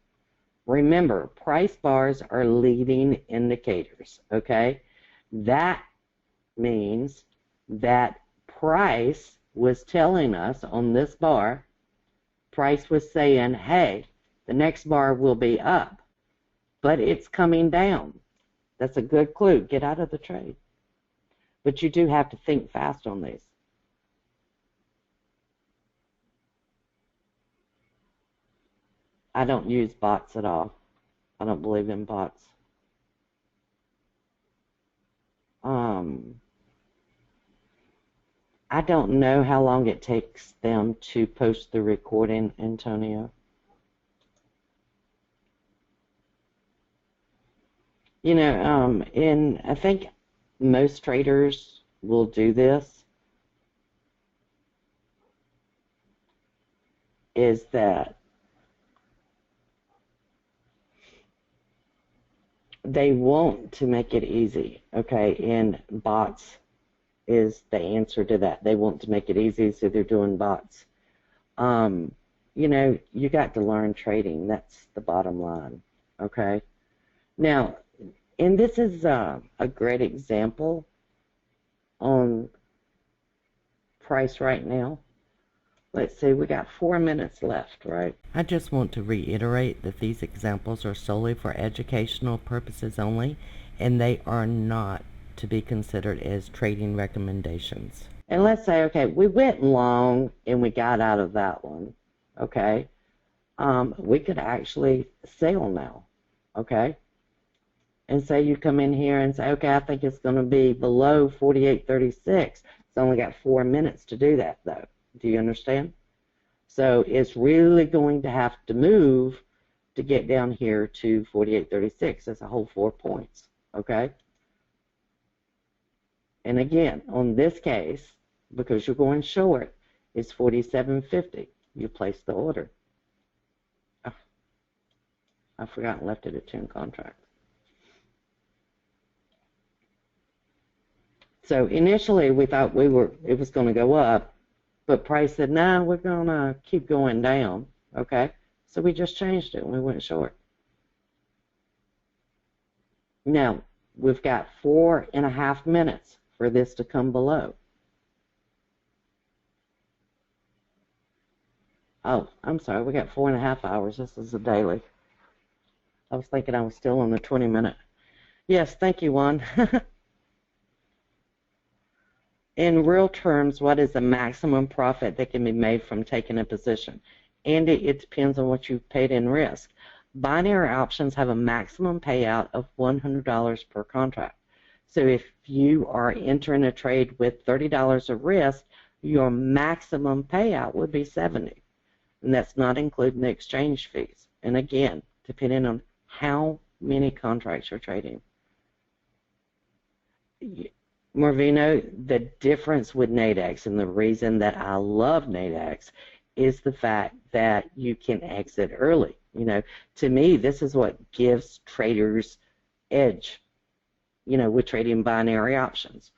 Remember, price bars are leading indicators, okay? That means that price was telling us on this bar, price was saying, hey, the next bar will be up, but it's coming down. That's a good clue. Get out of the trade. But you do have to think fast on these. I don't use bots at all. I don't believe in bots. I don't know how long it takes them to post the recording, Antonio. You know, and I think most traders will do this, is that they want to make it easy, okay, and bots is the answer to that. They want to make it easy, so they're doing bots. You know, you got to learn trading. That's the bottom line, okay? Now, and this is a great example on price right now. Let's see, we got 4 minutes left, right? I just want to reiterate that these examples are solely for educational purposes only, and they are not to be considered as trading recommendations. And let's say, okay, we went long and we got out of that one, okay? We could actually sell now, okay? And say you come in here and say, okay, I think it's going to be below 48.36. It's only got 4 minutes to do that, though. Do you understand? So it's really going to have to move to get down here to 48.36. That's a whole 4 points, okay? And again, on this case, because you're going short, it's 47.50. You place the order. Oh, I forgot and left it at 10 contracts. So initially we thought it was going to go up, but price said, no, we're going to keep going down, okay? So we just changed it and we went short. Now, we've got 4.5 minutes for this to come below. Oh, I'm sorry, we got 4.5 hours. This is a daily. I was thinking I was still on the 20-minute. Yes, thank you, Juan. In real terms, what is the maximum profit that can be made from taking a position? And it depends on what you've paid in risk. Binary options have a maximum payout of $100 per contract. So if you are entering a trade with $30 of risk, your maximum payout would be $70. And that's not including the exchange fees. And again, depending on how many contracts you're trading. Morvino, the difference with Nadex and the reason that I love Nadex is the fact that you can exit early. You know, to me, this is what gives traders edge, you know, with trading binary options.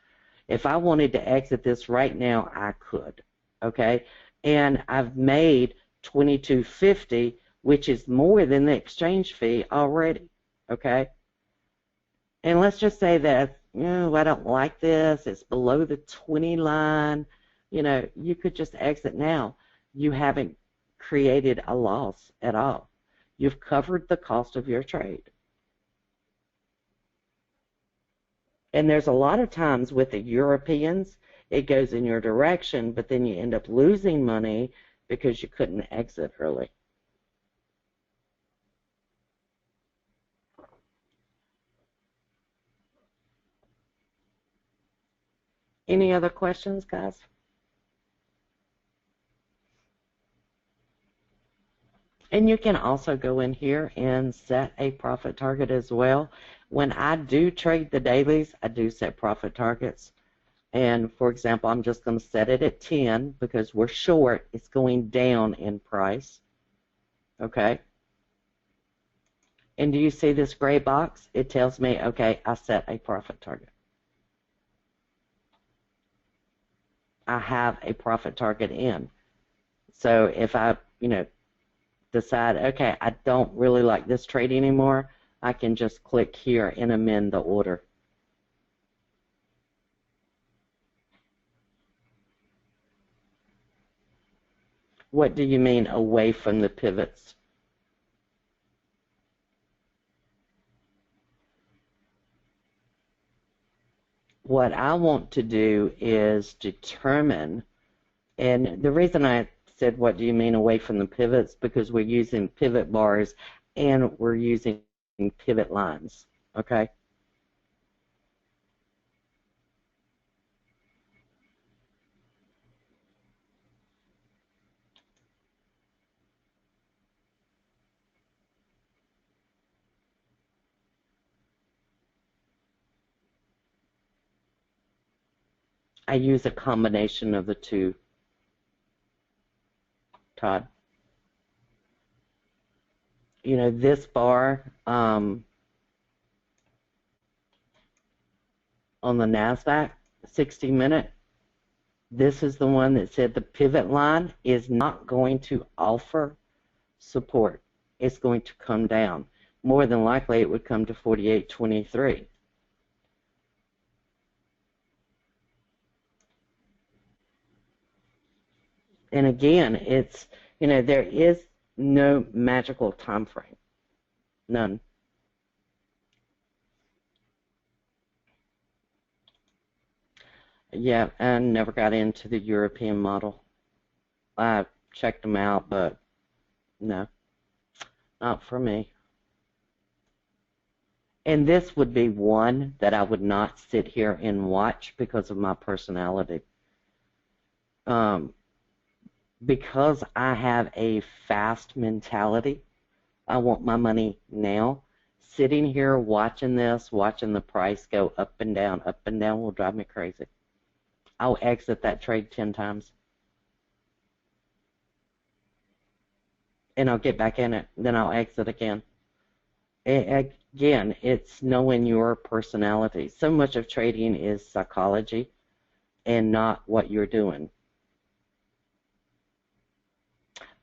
If I wanted to exit this right now, I could, okay? And I've made $22.50, which is more than the exchange fee already, okay? And let's just say that, you know, I don't like this, it's below the 20 line, you know, you could just exit now. You haven't created a loss at all. You've covered the cost of your trade. And there's a lot of times with the Europeans, it goes in your direction, but then you end up losing money because you couldn't exit early. Any other questions, guys? And you can also go in here and set a profit target as well. When I do trade the dailies, I do set profit targets. And for example, I'm just going to set it at 10 because we're short. It's going down in price. Okay. And do you see this gray box? It tells me, okay, I set a profit target. I have a profit target in. So if I, you know, decide, okay, I don't really like this trade anymore, I can just click here and amend the order. What do you mean away from the pivots? What I want to do is determine, and the reason I said what do you mean away from the pivots, because we're using pivot bars and we're using pivot lines, okay? I use a combination of the two, Todd. You know, this bar on the NASDAQ, 60-minute, this is the one that said the pivot line is not going to offer support. It's going to come down. More than likely, it would come to 48.23. And again, it's, you know, there is no magical time frame. None. Yeah, I never got into the European model. I checked them out, but no, not for me. And this would be one that I would not sit here and watch because of my personality. Because I have a fast mentality, I want my money now. Sitting here watching this, watching the price go up and down will drive me crazy. I'll exit that trade 10 times. And I'll get back in it. Then I'll exit again. Again, it's knowing your personality. So much of trading is psychology and not what you're doing.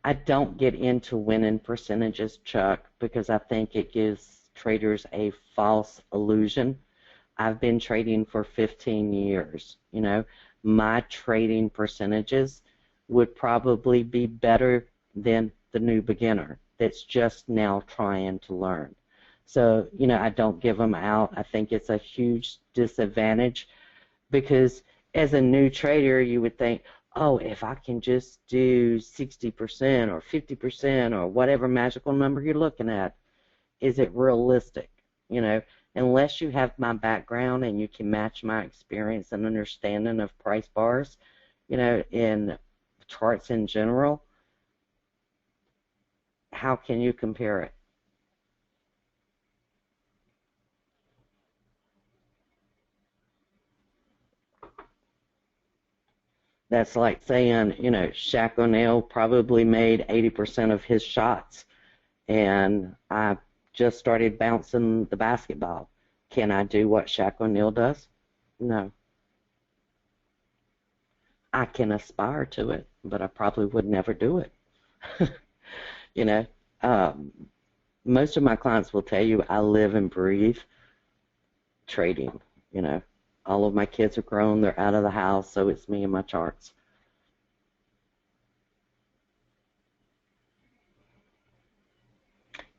I don't get into winning percentages, Chuck, because I think it gives traders a false illusion. I've been trading for 15 years. You know, my trading percentages would probably be better than the new beginner that's just now trying to learn. So, you know, I don't give them out. I think it's a huge disadvantage because as a new trader, you would think, oh, if I can just do 60% or 50% or whatever magical number you're looking at, is it realistic? You know, unless you have my background and you can match my experience and understanding of price bars, you know, in charts in general, how can you compare it? That's like saying, you know, Shaq O'Neal probably made 80% of his shots, and I just started bouncing the basketball. Can I do what Shaq O'Neal does? No. I can aspire to it, but I probably would never do it. You know, um, most of my clients will tell you I live and breathe trading. You know, all of my kids are grown, they're out of the house, so it's me and my charts.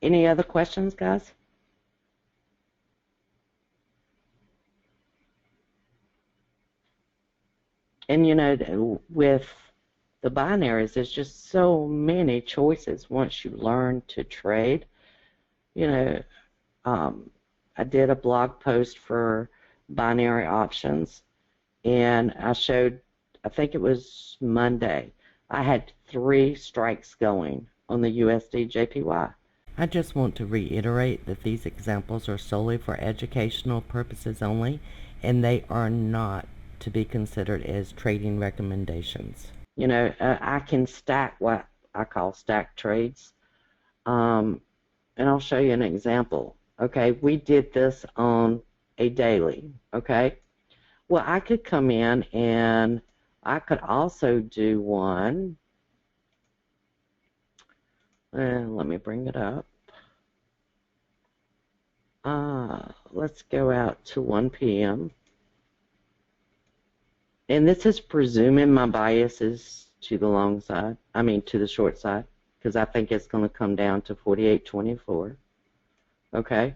Any other questions, guys? And you know, with the binaries, there's just so many choices once you learn to trade. You know, I did a blog post for binary options, and I showed, I think it was Monday, I had 3 strikes going on the USD JPY. I just want to reiterate that these examples are solely for educational purposes only, and they are not to be considered as trading recommendations. You know, I can stack what I call stack trades, and I'll show you an example. Okay, we did this on a daily, okay? Well, I could come in and I could also do one, and let me bring it up. Let's go out to 1 p.m. And this is presuming my bias is to the long side, to the short side, because I think it's going to come down to 48.24. Okay?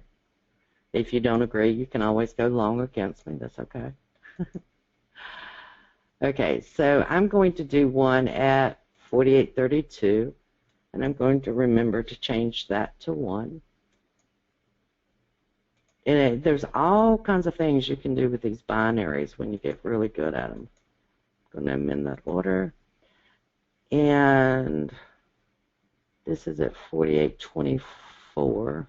If you don't agree, you can always go long against me. That's okay. Okay, so I'm going to do one at 48.32, and I'm going to remember to change that to 1. And there's all kinds of things you can do with these binaries when you get really good at them. I'm going to amend that order. And this is at 48.24.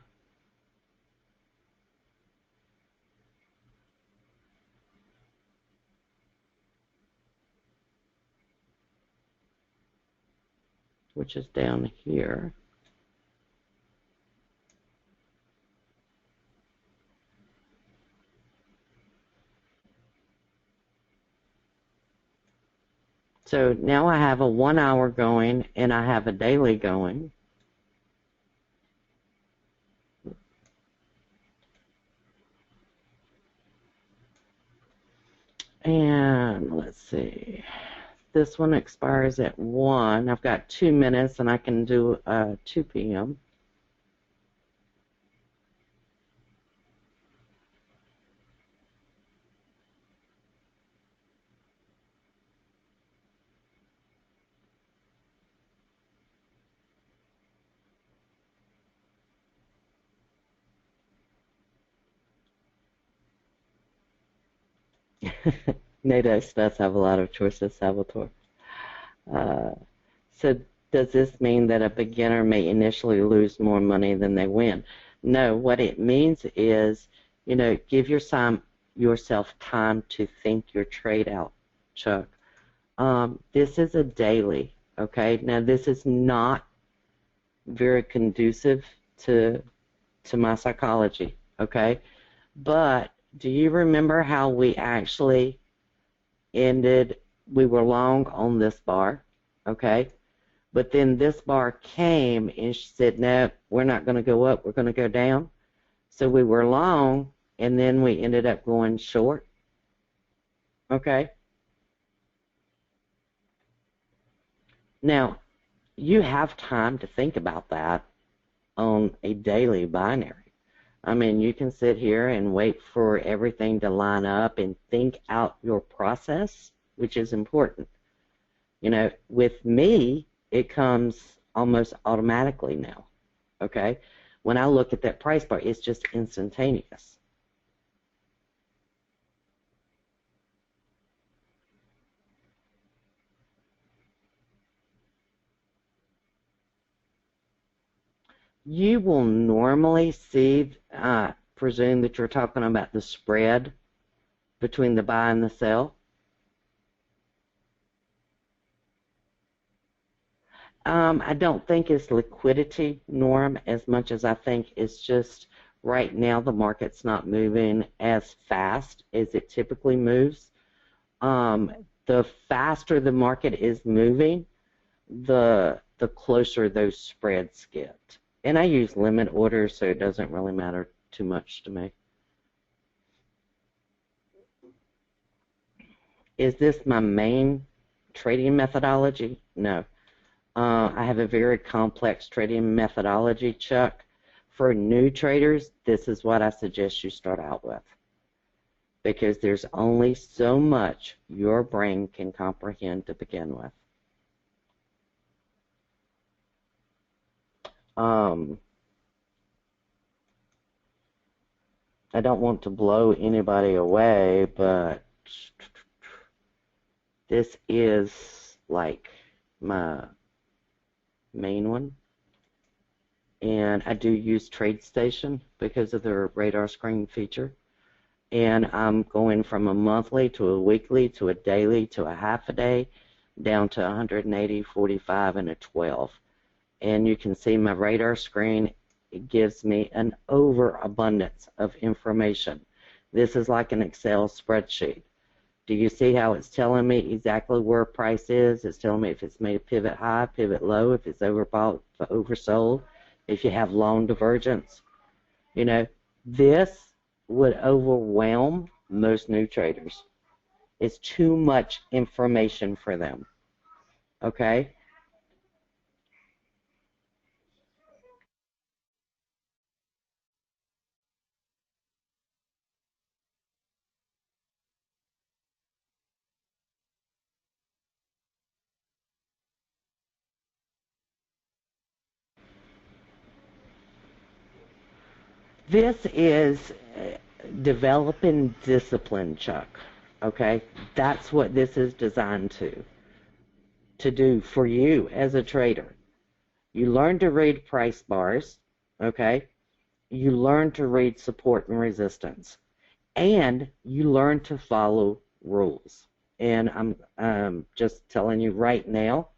Which is down here. So now I have a 1 hour going and I have a daily going. And let's see. This one expires at 1. I've got 2 minutes and I can do 2 p.m. Nadex does have a lot of choices, Salvatore. So does this mean that a beginner may initially lose more money than they win? No, what it means is, give yourself time to think your trade out, Chuck. This is a daily, okay? Now, this is not very conducive to my psychology, okay? But do you remember how we actually we were long on this bar, okay? But then this bar came and she said, no, we're not going to go up, we're going to go down. So we were long and then we ended up going short, okay? Now, you have time to think about that on a daily binary. I mean, you can sit here and wait for everything to line up and think out your process, which is important. With me, it comes almost automatically now, okay? When I look at that price bar, it's just instantaneous. You will normally see, presume that you're talking about the spread between the buy and the sell. I don't think it's liquidity, Norm, as much as I think it's just right now the market's not moving as fast as it typically moves. The faster the market is moving, the closer those spreads get. And I use limit orders, so it doesn't really matter too much to me. Is this my main trading methodology? No. I have a very complex trading methodology, Chuck. For new traders, this is what I suggest you start out with, because there's only so much your brain can comprehend to begin with. I don't want to blow anybody away, but this is like my main one, and I do use TradeStation because of their radar screen feature, and I'm going from a monthly to a weekly to a daily to a half a day down to 180, 45, and a 12. And you can see my radar screen. It gives me an overabundance of information. This is like an Excel spreadsheet. Do you see how it's telling me exactly where price is? It's telling me if it's made a pivot high, pivot low, if it's overbought, oversold, if you have long divergence. This would overwhelm most new traders. It's too much information for them, okay? This is developing discipline, Chuck, okay? That's what this is designed to do for you as a trader. You learn to read price bars, okay? You learn to read support and resistance, and you learn to follow rules. And I'm just telling you right now,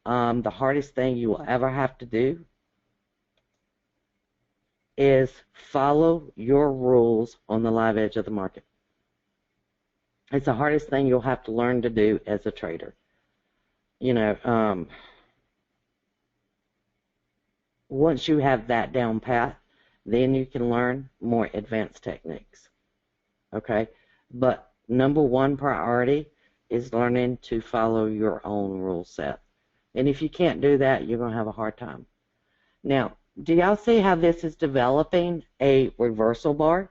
the hardest thing you will ever have to do is follow your rules on the live edge of the market. It's the hardest thing you'll have to learn to do as a trader. Once you have that down pat, then you can learn more advanced techniques. Okay? But number one priority is learning to follow your own rule set. And if you can't do that, you're going to have a hard time. Now, do y'all see how this is developing a reversal bar?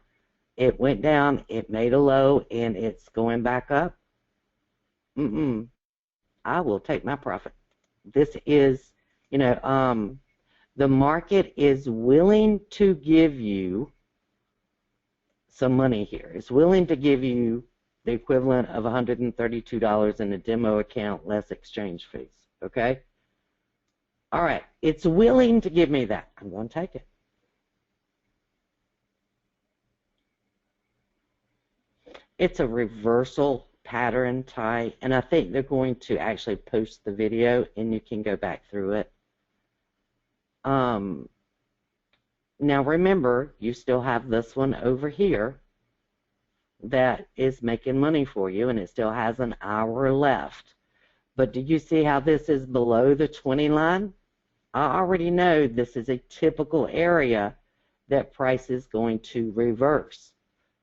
It went down, it made a low, and it's going back up? I will take my profit. This is, the market is willing to give you some money here. It's willing to give you the equivalent of $132 in a demo account less exchange fees, okay? All right, it's willing to give me that. I'm going to take it. It's a reversal pattern type, and I think they're going to actually post the video, and you can go back through it. Now remember, you still have this one over here that is making money for you, and it still has an hour left. But do you see how this is below the 20 line? I already know this is a typical area that price is going to reverse.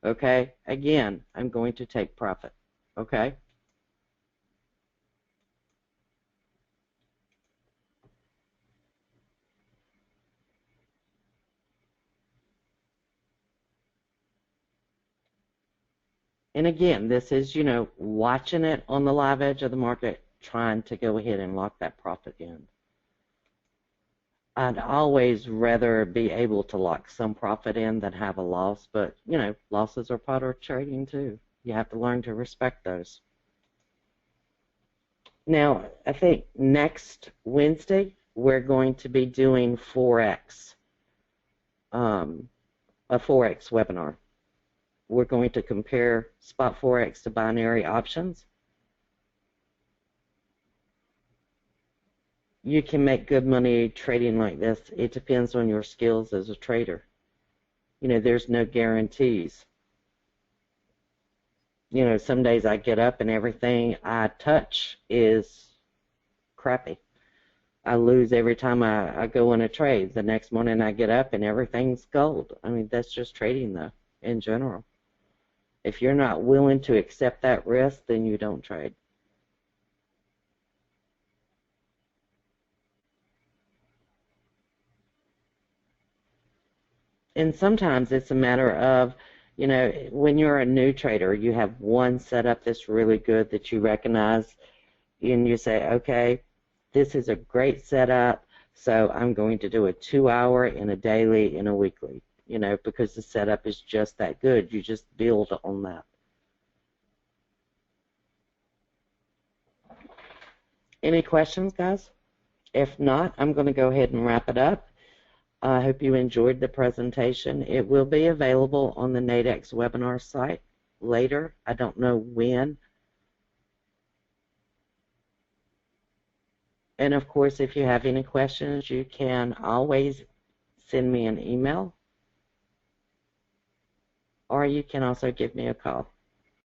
Okay, again, I'm going to take profit. Okay. And again, this is, you know, watching it on the live edge of the market, trying to go ahead and lock that profit in. I'd always rather be able to lock some profit in than have a loss, but, you know, losses are part of trading too. You have to learn to respect those. Now, I think next Wednesday, we're going to be doing Forex, a Forex webinar. We're going to compare spot Forex to binary options. You can make good money trading like this. It depends on your skills as a trader. You know, there's no guarantees. You know, some days I get up and everything I touch is crappy. I lose every time I go in a trade. The next morning I get up and everything's gold. I mean, that's just trading though, in general. If you're not willing to accept that risk, then you don't trade. And sometimes it's a matter of, you know, when you're a new trader, you have one setup that's really good that you recognize, and you say, okay, this is a great setup, so I'm going to do a 2-hour and a daily and a weekly, you know, because the setup is just that good. You just build on that. Any questions, guys? If not, I'm going to go ahead and wrap it up. I hope you enjoyed the presentation. It will be available on the Nadex webinar site later. I don't know when. And of course, if you have any questions, you can always send me an email, or you can also give me a call.